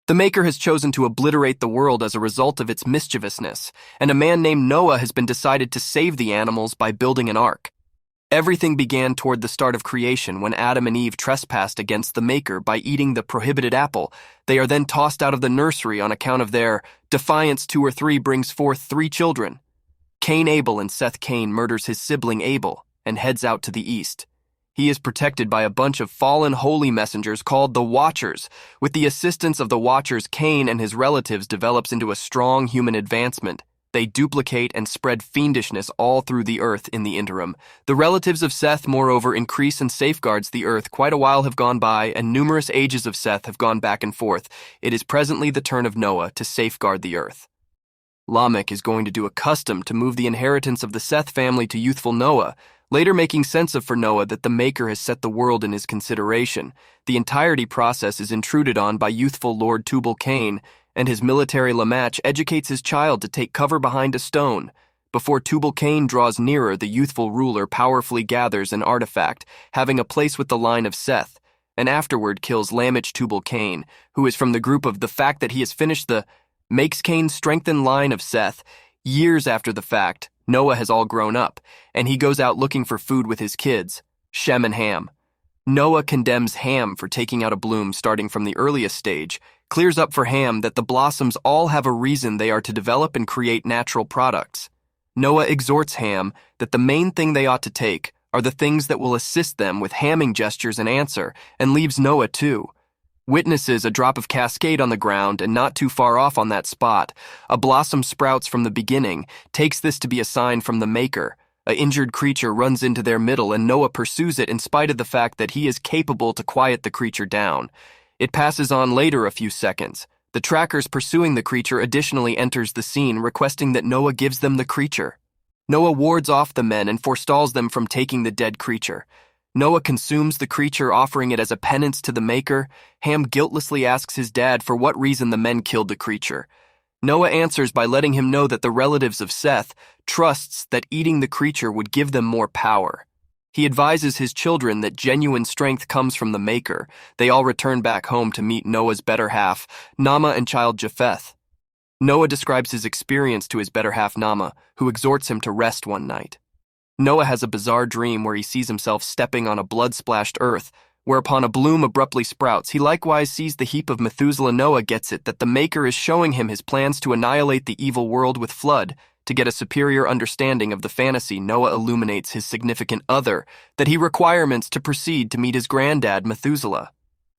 The Maker has chosen to obliterate the world as a result of its mischievousness, and a man named Noah has been decided to save the animals by building an ark. Everything began toward the start of creation when Adam and Eve trespassed against the Maker by eating the prohibited apple. They are then tossed out of the nursery on account of their defiance. 2 or 3 brings forth 3 children. Cain Abel, and Seth Cain murders his sibling Abel and heads out to the east. He is protected by a bunch of fallen holy messengers called the Watchers. With the assistance of the Watchers, Cain and his relatives develops into a strong human advancement. They duplicate and spread fiendishness all through the earth in the interim. The relatives of Seth, moreover, increase and safeguards the earth. Quite a while have gone by, and numerous ages of Seth have gone back and forth. It is presently the turn of Noah to safeguard the earth. Lamech is going to do a custom to move the inheritance of the Seth family to youthful Noah, later making sense of for Noah that the Maker has set the world in his consideration. The entirety process is intruded on by youthful Lord Tubal-Cain, and his military Lamech educates his child to take cover behind a stone. Before Tubal-Cain draws nearer, the youthful ruler powerfully gathers an artifact, having a place with the line of Seth, and afterward kills Lamech Tubal-Cain, who is from the group of the fact that he has finished the makes Cain strengthen line of Seth. Years after the fact, Noah has all grown up, and he goes out looking for food with his kids, Shem and Ham. Noah condemns Ham for taking out a bloom starting from the earliest stage, clears up for Ham that the blossoms all have a reason they are to develop and create natural products. Noah exhorts Ham that the main thing they ought to take are the things that will assist them with hamming gestures and answer, and leaves Noah too. Witnesses a drop of cascade on the ground, and not too far off on that spot, a blossom sprouts from the beginning, takes this to be a sign from the Maker. A injured creature runs into their middle, and Noah pursues it in spite of the fact that he is capable to quiet the creature down. It passes on later a few seconds. The trackers pursuing the creature additionally enters the scene, requesting that Noah gives them the creature. Noah wards off the men and forestalls them from taking the dead creature. Noah consumes the creature, offering it as a penance to the Maker. Ham guiltlessly asks his dad for what reason the men killed the creature. Noah answers by letting him know that the relatives of Seth trusts that eating the creature would give them more power. He advises his children that genuine strength comes from the Maker. They all return back home to meet Noah's better half, Nama, and child Japheth. Noah describes his experience to his better half Nama, who exhorts him to rest one night. Noah has a bizarre dream where he sees himself stepping on a blood-splashed earth, whereupon a bloom abruptly sprouts. He likewise sees the heap of Methuselah. Noah gets it that the Maker is showing him his plans to annihilate the evil world with flood. To get a superior understanding of the fantasy, Noah illuminates his significant other that he requirements to proceed to meet his granddad, Methuselah.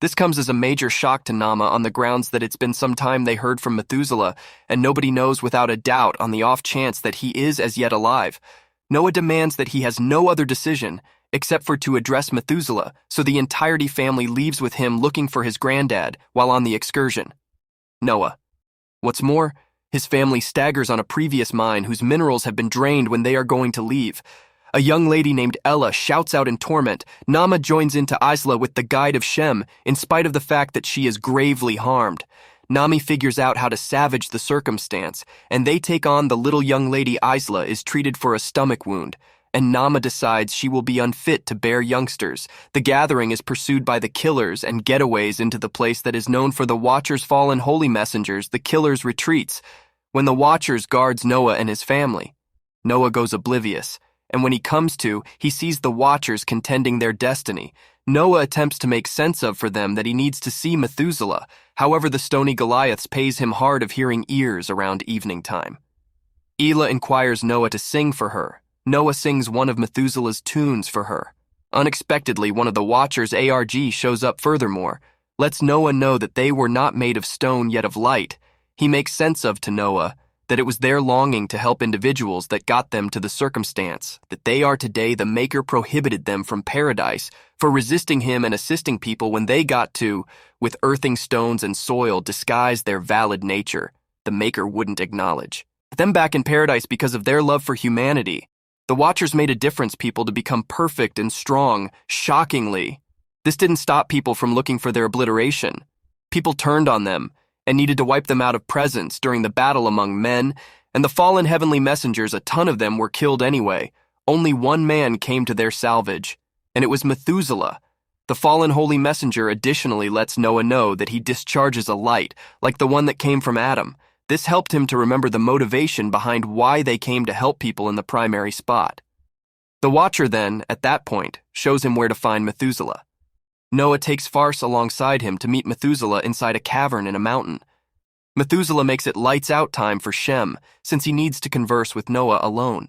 This comes as a major shock to Nama on the grounds that it's been some time they heard from Methuselah, and nobody knows without a doubt on the off chance that he is as yet alive. Noah demands that he has no other decision except for to address Methuselah, so the entirety family leaves with him looking for his granddad while on the excursion. Noah. What's more, his family staggers on a previous mine whose minerals have been drained when they are going to leave. A young lady named Ella shouts out in torment. Nama joins into Isla with the guide of Shem, in spite of the fact that she is gravely harmed. Nami figures out how to savage the circumstance, and they take on the little young lady. Isla is treated for a stomach wound, and Nama decides she will be unfit to bear youngsters. The gathering is pursued by the killers and getaways into the place that is known for the Watchers' fallen holy messengers. The killers retreats when the Watchers guards Noah and his family. Noah goes oblivious, and when he comes to, he sees the Watchers contending their destiny. Noah attempts to make sense of for them that he needs to see Methuselah. However, the stony Goliaths pays him hard of hearing ears around evening time. Elah inquires Noah to sing for her. Noah sings one of Methuselah's tunes for her. Unexpectedly, one of the Watchers' ARG shows up furthermore, lets Noah know that they were not made of stone yet of light. He makes sense of to Noah that it was their longing to help individuals that got them to the circumstance that they are today. The Maker prohibited them from paradise for resisting him and assisting people when they got to, with earthing stones and soil disguise their valid nature. The Maker wouldn't acknowledge them back in paradise because of their love for humanity. The Watchers made a difference people to become perfect and strong, shockingly. This didn't stop people from looking for their obliteration. People turned on them and needed to wipe them out of presence during the battle among men, and the fallen heavenly messengers, a ton of them, were killed anyway. Only one man came to their salvage, and it was Methuselah. The fallen holy messenger additionally lets Noah know that he discharges a light, like the one that came from Adam. This helped him to remember the motivation behind why they came to help people in the primary spot. The Watcher then, at that point, shows him where to find Methuselah. Noah takes Farse alongside him to meet Methuselah inside a cavern in a mountain. Methuselah makes it lights out time for Shem, since he needs to converse with Noah alone.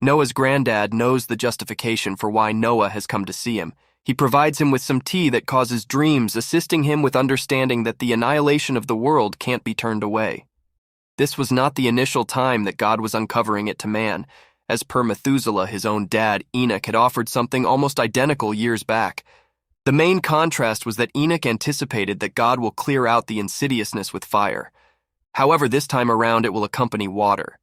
Noah's granddad knows the justification for why Noah has come to see him. He provides him with some tea that causes dreams, assisting him with understanding that the annihilation of the world can't be turned away. This was not the initial time that God was uncovering it to man. As per Methuselah, his own dad, Enoch, had offered something almost identical years back. The main contrast was that Enoch anticipated that God will clear out the insidiousness with fire. However, this time around it will accompany water.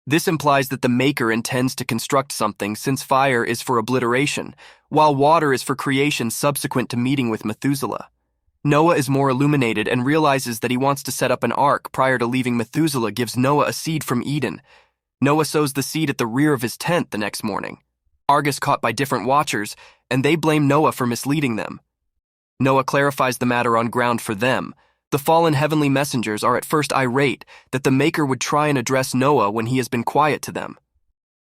This implies that the Maker intends to construct something, since fire is for obliteration, while water is for creation subsequent to meeting with Methuselah. Noah is more illuminated and realizes that he wants to set up an ark prior to leaving. Methuselah gives Noah a seed from Eden. Noah sows the seed at the rear of his tent the next morning. Argus caught by different watchers, and they blame Noah for misleading them. Noah clarifies the matter on ground for them. The fallen heavenly messengers are at first irate that the Maker would try and address Noah when he has been quiet to them.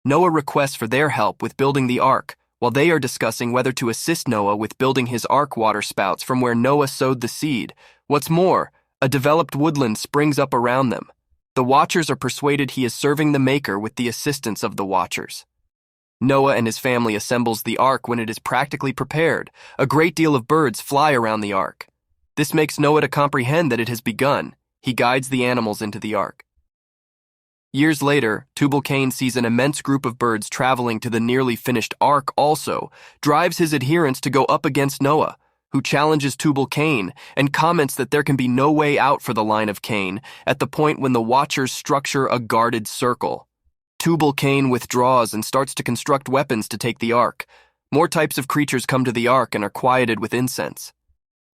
Noah requests for their help with building the ark, while they are discussing whether to assist Noah with building his ark water spouts from where Noah sowed the seed. What's more, a developed woodland springs up around them. The Watchers are persuaded he is serving the Maker with the assistance of the Watchers. Noah and his family assembles the ark when it is practically prepared. A great deal of birds fly around the ark. This makes Noah to comprehend that it has begun. He guides the animals into the ark. Years later, Tubal-Cain sees an immense group of birds traveling to the nearly finished ark also, drives his adherents to go up against Noah, who challenges Tubal-Cain and comments that there can be no way out for the line of Cain at the point when the Watchers structure a guarded circle. Tubal-Cain withdraws and starts to construct weapons to take the ark. More types of creatures come to the ark and are quieted with incense.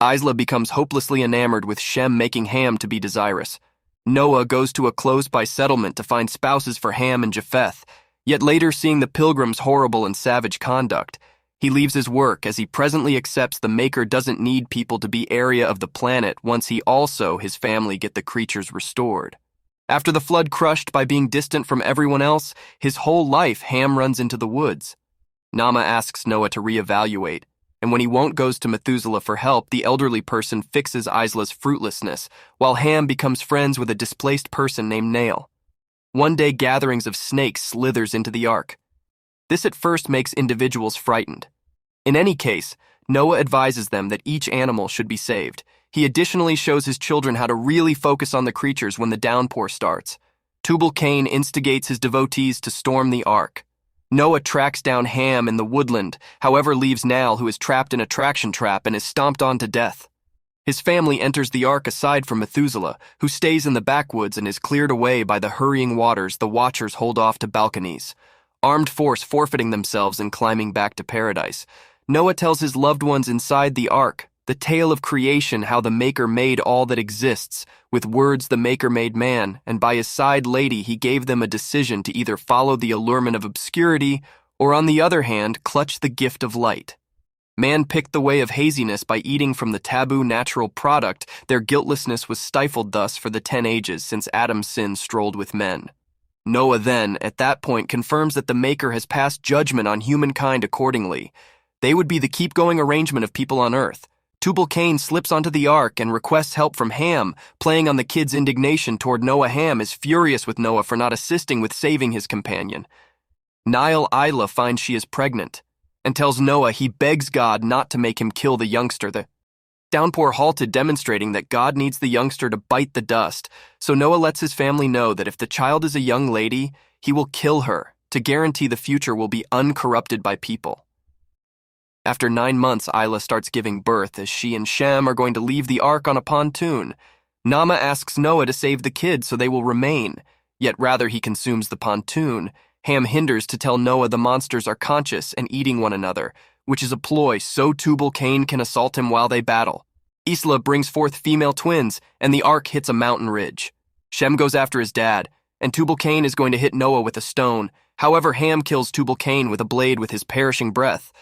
Isla becomes hopelessly enamored with Shem making Ham to be desirous. Noah goes to a close-by settlement to find spouses for Ham and Japheth, yet later seeing the pilgrims' horrible and savage conduct, he leaves his work as he presently accepts the Maker doesn't need people to be area of the planet once he also, his family, get the creatures restored. After the flood crushed by being distant from everyone else, his whole life Ham runs into the woods. Nama asks Noah to reevaluate, and when he won't goes to Methuselah for help, the elderly person fixes Isla's fruitlessness, while Ham becomes friends with a displaced person named Nail. One day gatherings of snakes slithers into the ark. This at first makes individuals frightened. In any case, Noah advises them that each animal should be saved. He additionally shows his children how to really focus on the creatures when the downpour starts. Tubal-Cain instigates his devotees to storm the ark. Noah tracks down Ham in the woodland, however leaves Nal, who is trapped in a traction trap and is stomped on to death. His family enters the ark aside from Methuselah, who stays in the backwoods and is cleared away by the hurrying waters. The Watchers hold off to balconies, armed force forfeiting themselves and climbing back to paradise. Noah tells his loved ones inside the ark the tale of creation, how the Maker made all that exists. With words the Maker made man, and by his side lady he gave them a decision to either follow the allurement of obscurity or, on the other hand, clutch the gift of light. Man picked the way of haziness by eating from the taboo natural product. Their guiltlessness was stifled thus for the 10 ages since Adam's sin strolled with men. Noah then, at that point, confirms that the Maker has passed judgment on humankind accordingly. They would be the keep-going arrangement of people on earth. Tubal-Cain slips onto the ark and requests help from Ham, playing on the kid's indignation toward Noah. Ham is furious with Noah for not assisting with saving his companion. Nile Isla finds she is pregnant and tells Noah he begs God not to make him kill the youngster. The downpour halted, demonstrating that God needs the youngster to bite the dust, so Noah lets his family know that if the child is a young lady, he will kill her to guarantee the future will be uncorrupted by people. After 9 months, Isla starts giving birth as she and Shem are going to leave the ark on a pontoon. Nama asks Noah to save the kids so they will remain, yet rather he consumes the pontoon. Ham hinders to tell Noah the monsters are conscious and eating one another, which is a ploy so Tubal-Cain can assault him while they battle. Isla brings forth female twins, and the ark hits a mountain ridge. Shem goes after his dad, and Tubal-Cain is going to hit Noah with a stone. However, Ham kills Tubal-Cain with a blade with his perishing breath.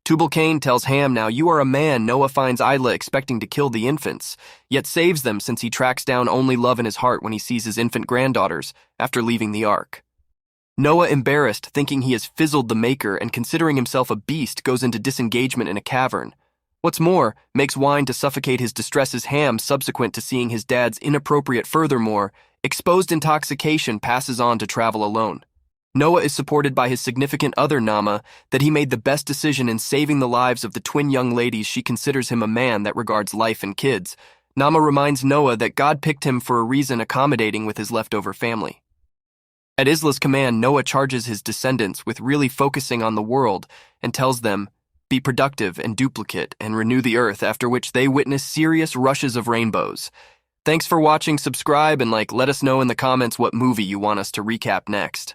Tubal-Cain tells Ham, "Now you are a man." Noah finds Isla expecting to kill the infants, yet saves them since he tracks down only love in his heart when he sees his infant granddaughters after leaving the ark. Noah, embarrassed, thinking he has fizzled the maker and considering himself a beast, goes into disengagement in a cavern. What's more, makes wine to suffocate his distress as Ham, subsequent to seeing his dad's inappropriate furthermore, exposed intoxication, passes on to travel alone. Noah is supported by his significant other Nama that he made the best decision in saving the lives of the twin young ladies. She considers him a man that regards life and kids. Nama reminds Noah that God picked him for a reason, accommodating with his leftover family. At Isla's command, Noah charges his descendants with really focusing on the world and tells them, "Be productive and duplicate and renew the earth," after which they witness serious rushes of rainbows. Thanks for watching. Subscribe and let us know in the comments what movie you want us to recap next.